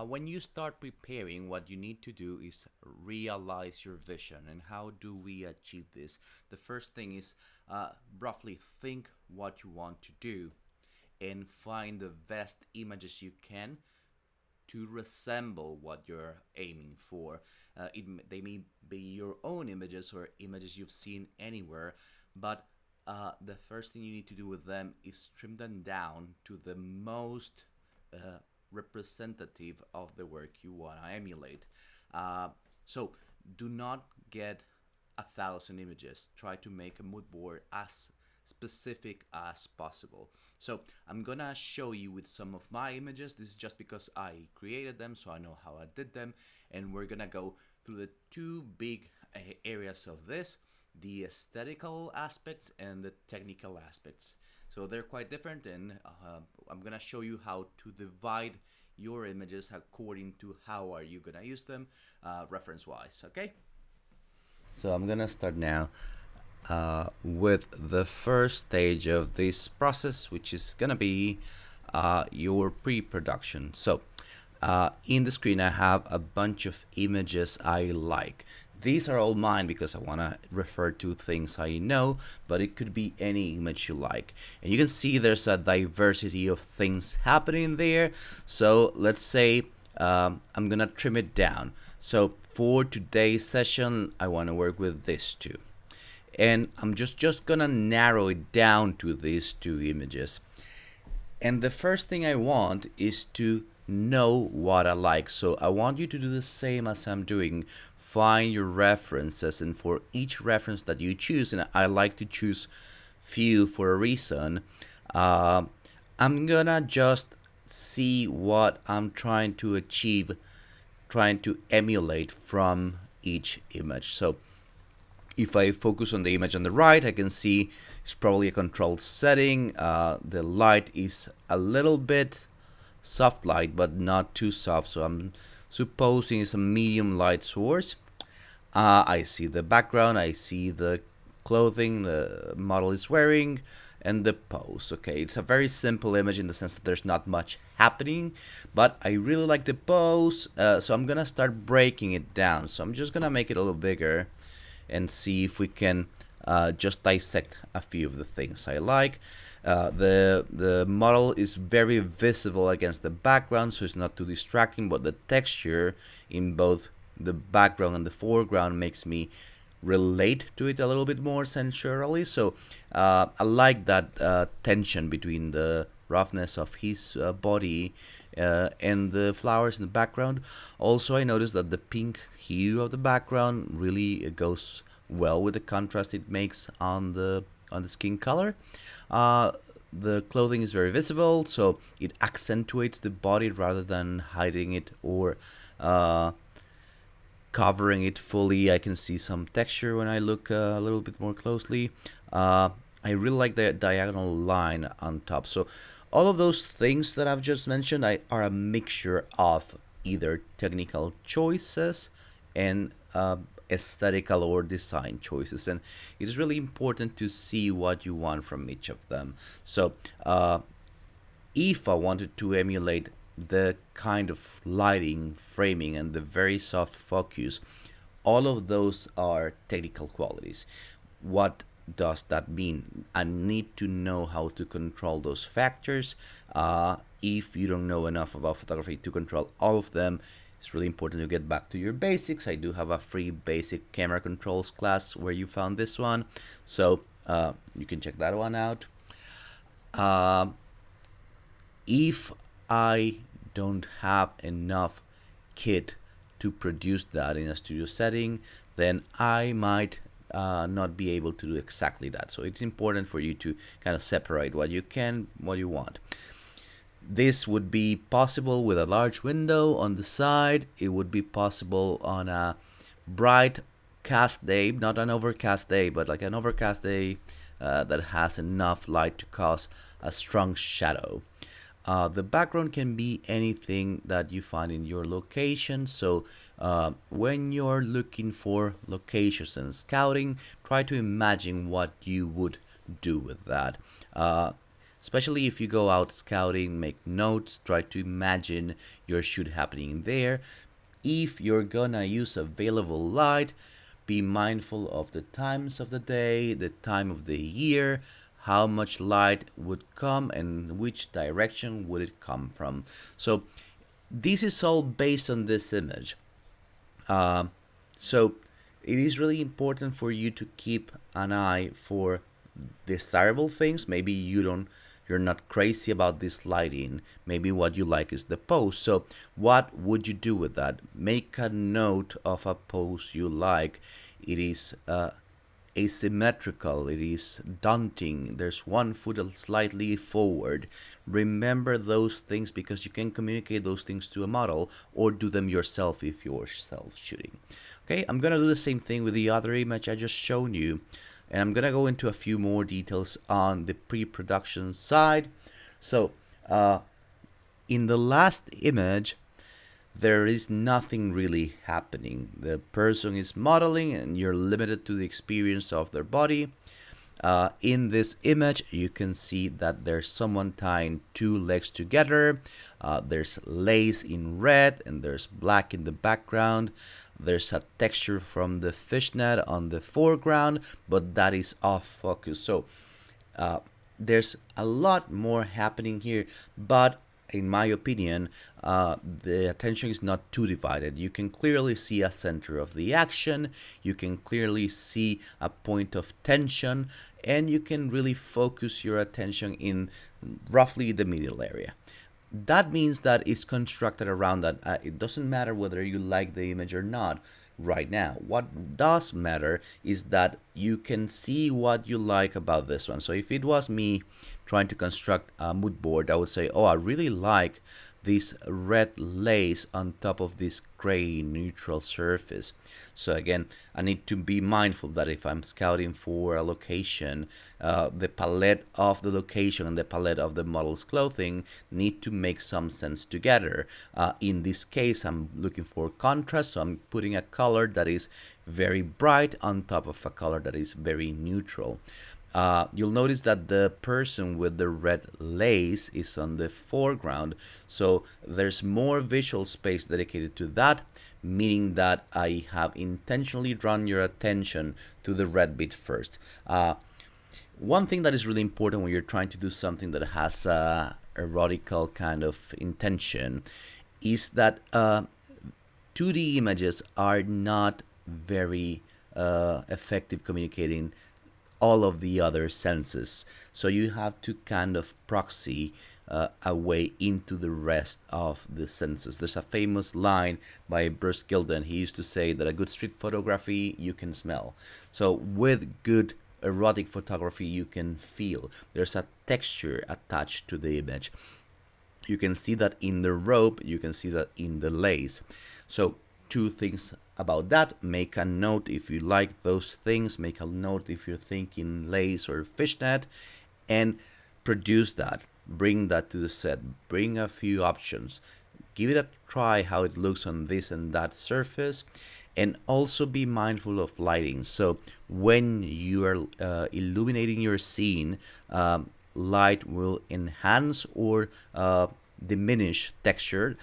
When you start preparing, what you need to do is realize your vision. And how do we achieve this? The first thing is roughly think what you want to do and find the best images you can to resemble what you're aiming for. They may be your own images or images you've seen anywhere, but the first thing you need to do with them is trim them down to the most representative of the work you want to emulate. So do not get 1,000 images. Try to make a mood board as specific as possible. So I'm gonna show you with some of my images. This is just because I created them, so I know how I did them. And we're gonna go through the two big areas of this: the aesthetical aspects and the technical aspects. So they're quite different, and I'm gonna show you how to divide your images according to how are you gonna use them reference wise. Okay, so I'm gonna start now with the first stage of this process, which is gonna be your pre-production. So in the screen I have a bunch of images I like. These are all mine because I want to refer to things I know, but it could be any image you like. And you can see there's a diversity of things happening there. So let's say I'm gonna trim it down. So for today's session, I want to work with this two. And I'm just gonna narrow it down to these two images. And the first thing I want is to know what I like. So I want you to do the same as I'm doing. Find your references, and for each reference that you choose, and I like to choose few for a reason, I'm gonna just see what I'm trying to achieve, trying to emulate from each image. So if I focus on the image on the right, I can see it's probably a controlled setting. The light is a little bit soft light, but not too soft, so I'm supposing it's a medium light source. I see the background, I see the clothing the model is wearing, and the pose. Okay, it's a very simple image in the sense that there's not much happening, but I really like the pose, so I'm gonna start breaking it down. So I'm just gonna make it a little bigger and see if we can just dissect a few of the things I like. The model is very visible against the background, so it's not too distracting, but the texture in both the background and the foreground makes me relate to it a little bit more sensually. So I like that tension between the roughness of his body and the flowers in the background. Also, I noticed that the pink hue of the background really goes well with the contrast it makes on the skin color. The clothing is very visible, so it accentuates the body rather than hiding it or covering it fully. I can see some texture when I look a little bit more closely. I really like the diagonal line on top. So all of those things that I've just mentioned are a mixture of either technical choices and aesthetical or design choices, and it is really important to see what you want from each of them. So if I wanted to emulate the kind of lighting, framing, and the very soft focus, all of those are technical qualities. What does that mean? I need to know how to control those factors. If you don't know enough about photography to control all of them, it's really important to get back to your basics. I do have a free basic camera controls class where you found this one, so you can check that one out. If I don't have enough kit to produce that in a studio setting, then I might not be able to do exactly that. So it's important for you to kind of separate what you can, what you want. This would be possible with a large window on the side. It would be possible on a bright cast day, not an overcast day, but like an overcast day that has enough light to cause a strong shadow. The background can be anything that you find in your location. So when you're looking for locations and scouting, try to imagine what you would do with that. especially if you go out scouting, make notes, try to imagine your shoot happening there. If you're gonna use available light, be mindful of the times of the day, the time of the year, how much light would come and which direction would it come from. So this is all based on this image. Um, so it is really important for you to keep an eye for desirable things. Maybe you're not crazy about this lighting. Maybe what you like is the pose. So what would you do with that? Make a note of a pose you like. It is asymmetrical, it is daunting, there's one foot slightly forward. Remember those things because you can communicate those things to a model or do them yourself if you're self shooting. Okay, I'm gonna do the same thing with the other image I just shown you, and I'm gonna go into a few more details on the pre-production side. So in the last image, there is nothing really happening. The person is modeling and you're limited to the experience of their body. In this image, you can see that there's someone tying two legs together. There's lace in red and there's black in the background. There's a texture from the fishnet on the foreground, but that is off focus. So there's a lot more happening here, but in my opinion, the attention is not too divided. You can clearly see a center of the action, you can clearly see a point of tension, and you can really focus your attention in roughly the middle area. That means that it's constructed around that. It doesn't matter whether you like the image or not right now. What does matter is that you can see what you like about this one. So if it was me trying to construct a mood board, I would say, oh, I really like this red lace on top of this gray neutral surface. So again, I need to be mindful that if I'm scouting for a location, the palette of the location and the palette of the model's clothing need to make some sense together. In this case, I'm looking for contrast, so I'm putting a color that is very bright on top of a color that is very neutral. You'll notice that the person with the red lace is on the foreground, so there's more visual space dedicated to that, meaning that I have intentionally drawn your attention to the red bit first. One thing that is really important when you're trying to do something that has a erotical kind of intention is that 2D images are not very effective communicating all of the other senses. So you have to kind of proxy a way into the rest of the senses. There's a famous line by Bruce Gilden. He used to say that a good street photography you can smell. So with good erotic photography you can feel. There's a texture attached to the image. You can see that in the rope, you can see that in the lace. So two things about that. Make a note if you like those things, make a note if you're thinking lace or fishnet, and produce that. Bring that to the set, bring a few options, give it a try how it looks on this and that surface, and also be mindful of lighting. So when you are illuminating your scene, light will enhance or diminish texture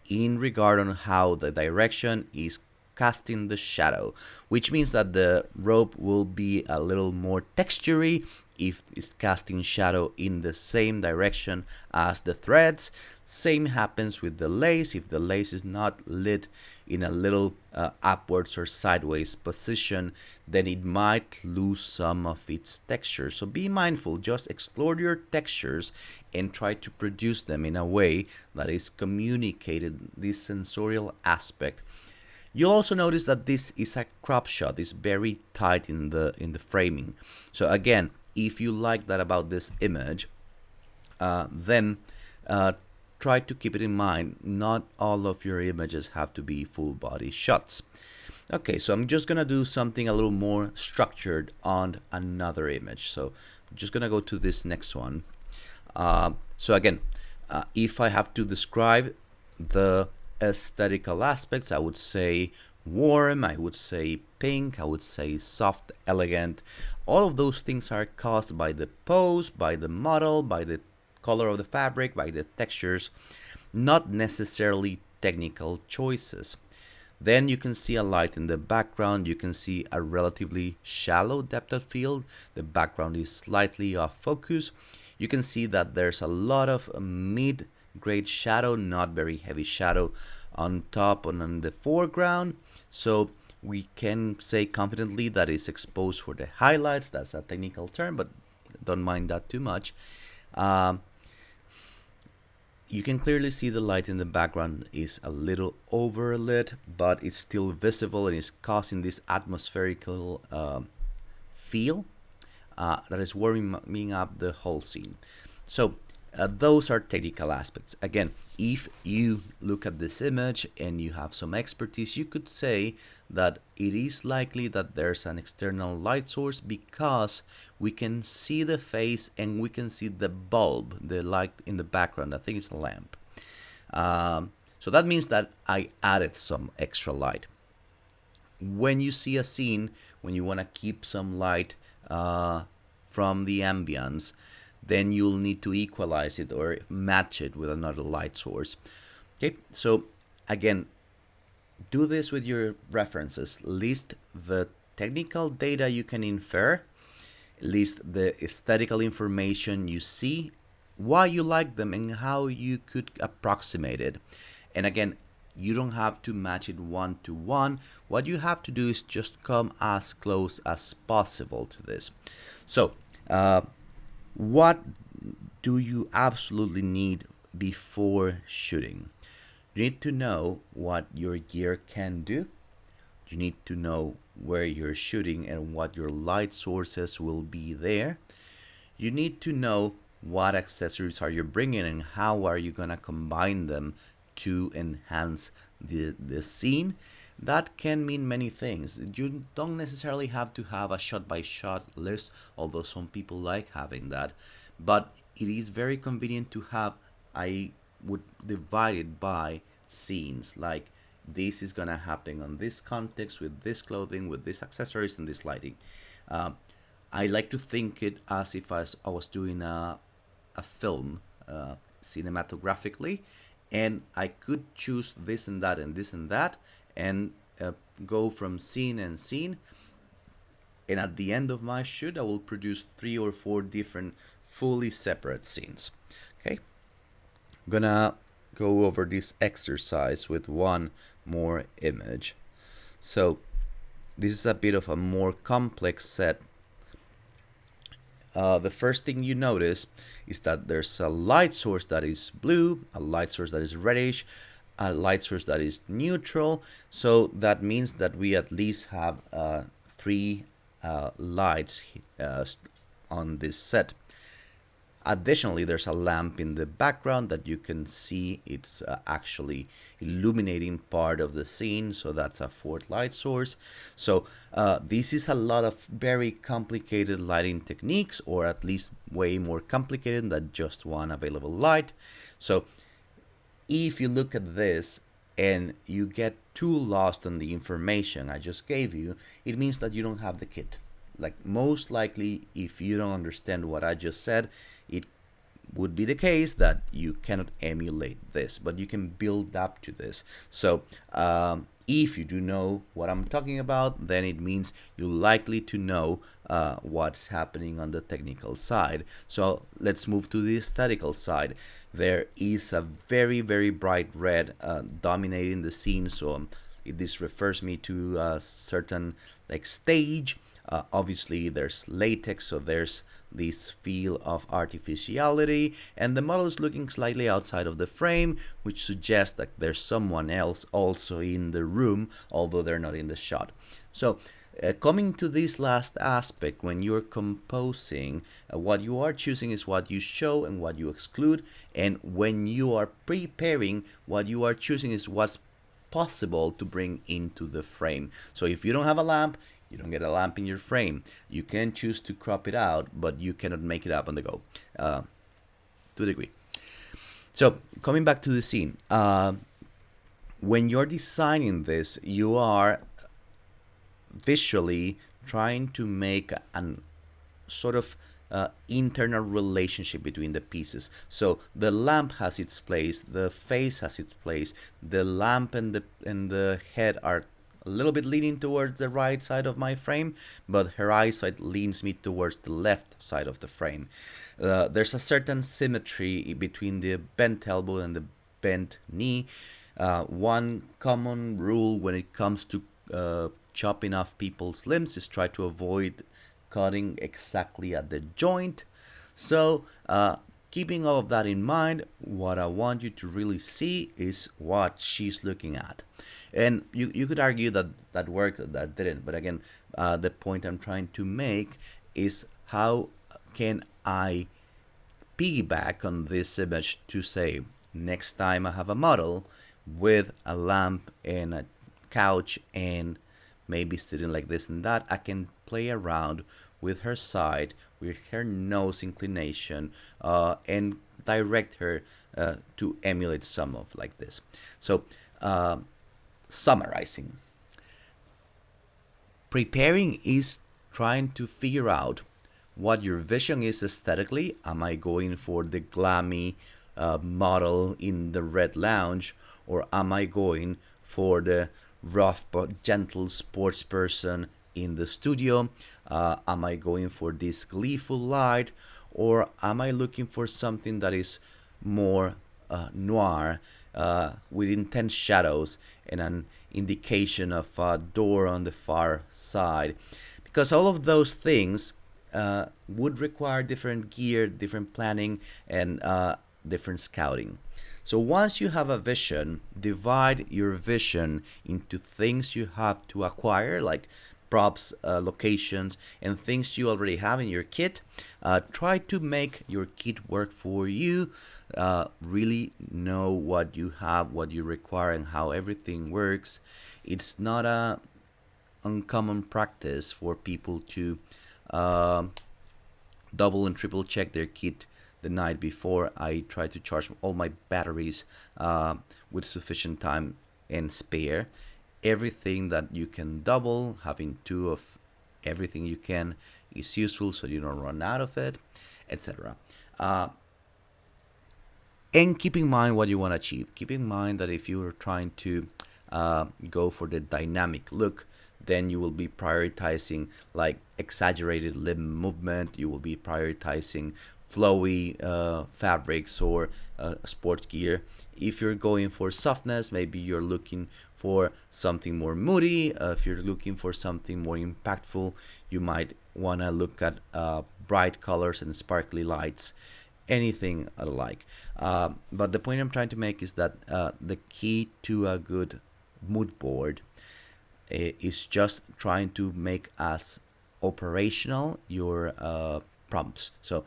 in regard on how the direction is casting the shadow, which means that the rope will be a little more textury if it's casting shadow in the same direction as the threads. Same happens with the lace. If the lace is not lit in a little upwards or sideways position, then it might lose some of its texture. So be mindful, just explore your textures and try to produce them in a way that is communicated this sensorial aspect. You'll also notice that this is a crop shot. It's very tight in the framing. So again, if you like that about this image, then try to keep it in mind. Not all of your images have to be full body shots. Okay, so I'm just gonna do something a little more structured on another image. So I'm just gonna go to this next one. So again, if I have to describe the aesthetical aspects, I would say warm, I would say pink, I would say soft, elegant. All of those things are caused by the pose, by the model, by the color of the fabric, by the textures, not necessarily technical choices. Then you can see a light in the background. You can see a relatively shallow depth of field. The background is slightly off focus. You can see that there's a lot of mid-grade shadow, not very heavy shadow on top and on the foreground. So we can say confidently that it's exposed for the highlights. That's a technical term, but don't mind that too much. You can clearly see the light in the background is a little overlit, but it's still visible and is causing this atmospherical feel that is warming up the whole scene. So those are technical aspects. Again, if you look at this image and you have some expertise, you could say that it is likely that there's an external light source because we can see the face and we can see the bulb, the light in the background. I think it's a lamp. So that means that I added some extra light. When you see a scene, when you want to keep some light from the ambience, then you'll need to equalize it or match it with another light source. Okay, so again, do this with your references. List the technical data you can infer, list the aesthetical information you see, why you like them, and how you could approximate it. And again, you don't have to match it one to one. What you have to do is just come as close as possible to this. So, what do you absolutely need before shooting? You need to know what your gear can do. You need to know where you're shooting and what your light sources will be there. You need to know what accessories are you bringing and how are you going to combine them to enhance the scene. That can mean many things. You don't necessarily have to have a shot-by-shot list, although some people like having that. But it is very convenient to have, I would divide it by scenes. Like, this is gonna happen on this context with this clothing, with these accessories and this lighting. I like to think it as if I was doing a film cinematographically, and I could choose this and that and this and that, and go from scene and scene. And at the end of my shoot, I will produce 3 or 4 different fully separate scenes. Okay, I'm gonna go over this exercise with one more image. So this is a bit of a more complex set. The first thing you notice is that there's a light source that is blue, a light source that is reddish, a light source that is neutral. So that means that we at least have 3 lights on this set. Additionally, there's a lamp in the background that you can see. It's actually illuminating part of the scene, so that's a 4th light source. So this is a lot of very complicated lighting techniques, or at least way more complicated than just one available light. So if you look at this and you get too lost on the information I just gave you, it means that you don't have the kit. Like, most likely, if you don't understand what I just said, it would be the case that you cannot emulate this, but you can build up to this. So if you do know what I'm talking about, then it means you're likely to know what's happening on the technical side. So let's move to the aesthetical side. There is a very, very bright red dominating the scene. So this refers me to a certain like stage. Obviously there's latex, so there's this feel of artificiality, and the model is looking slightly outside of the frame, which suggests that there's someone else also in the room, although they're not in the shot. So coming to this last aspect, when you're composing, what you are choosing is what you show and what you exclude, and when you are preparing, what you are choosing is what's possible to bring into the frame. So if you don't have a lamp, you don't get a lamp in your frame. You can choose to crop it out, but you cannot make it up on the go, to a degree. So coming back to the scene, when you're designing this, you are visually trying to make an sort of internal relationship between the pieces. So the lamp has its place, the face has its place, the lamp and the head are a little bit leaning towards the right side of my frame, but her eyesight leans me towards the left side of the frame. There's a certain symmetry between the bent elbow and the bent knee. One common rule when it comes to chopping off people's limbs is try to avoid cutting exactly at the joint. So, keeping all of that in mind, what I want you to really see is what she's looking at. And you could argue that that worked, that didn't. But again, the point I'm trying to make is how can I piggyback on this image to say, next time I have a model with a lamp and a couch and maybe sitting like this and that, I can play around with her side, with her nose inclination, and direct her to emulate some of like this. So, summarizing, preparing is trying to figure out what your vision is aesthetically. Am I going for the glammy model in the red lounge, or am I going for the rough but gentle sports person in the studio? Am I going for this gleeful light, or am I looking for something that is more noir, with intense shadows and an indication of a door on the far side? Because all of those things would require different gear, different planning, and different scouting. So once you have a vision, divide your vision into things you have to acquire, like props, locations, and things you already have in your kit. Try to make your kit work for you. Really know what you have, what you require, and how everything works. It's not a uncommon practice for people to uh, double and triple check their kit the night before. I try to charge all my batteries with sufficient time and spare. Everything that you can double, having two of everything you can, is useful so you don't run out of it, etc. Uh, and keep in mind what you want to achieve. Keep in mind that if you are trying to go for the dynamic look, then you will be prioritizing like exaggerated limb movement. You will be prioritizing flowy fabrics or sports gear. If you're going for softness, maybe you're looking for something more moody. If you're looking for something more impactful, you might want to look at bright colors and sparkly lights, anything alike. But the point I'm trying to make is that the key to a good mood board is just trying to make as operational your prompts. So,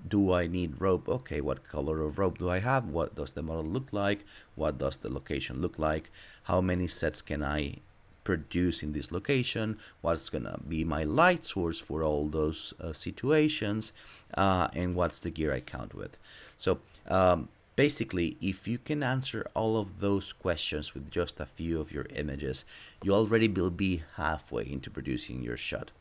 do I need rope? Okay, what color of rope do I have? What does the model look like? What does the location look like? How many sets can I produce in this location? What's gonna be my light source for all those situations? And what's the gear I count with? So, basically, if you can answer all of those questions with just a few of your images, you already will be halfway into producing your shot.